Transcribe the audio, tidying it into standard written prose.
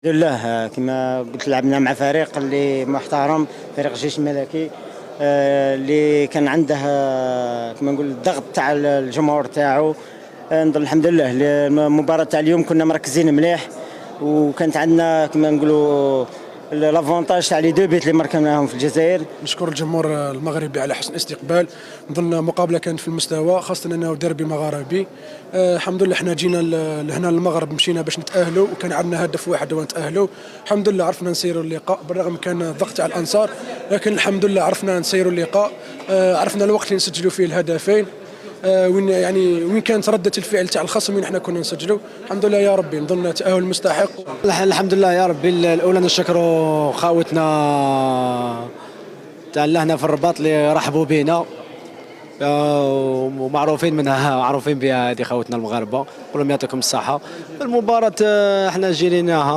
الحمد لله كما قلت لعبنا مع فريق اللي محترم، فريق الجيش الملكي اللي كان عنده كما نقول الضغط تاع الجمهور تاعو. نظن الحمد لله المباراة تاع اليوم كنا مركزين مليح، وكانت عندنا كما نقولوا لافونتاج تاع لي دو بيت اللي مركناهم في الجزائر. نشكر الجمهور المغربي على حسن الاستقبال. نظن مقابله كانت في المستوى، خاصه انه ديربي مغاربي. الحمد لله حنا جينا لهنا المغرب، مشينا باش نتاهلوا، وكان عندنا هدف واحد ونتاهلوا. الحمد لله عرفنا نسيروا اللقاء بالرغم كان الضغط على الانصار، لكن الحمد لله عرفنا نسيروا اللقاء. عرفنا الوقت اللي نسجلوا فيه الهدفين، وين كانت ردة الفعل تاع الخصم وين احنا كنا نسجلوا. الحمد لله يا ربي، نظن تأهل مستحق. الحمد لله يا ربي. الاولى نشكروا خاوتنا تاع لهنا في الرباط اللي رحبوا بينا، ومعروفين منها، معروفين بها هذه خاوتنا المغاربه، ولهم يعطيكم الصحه. المباراه احنا جيريناها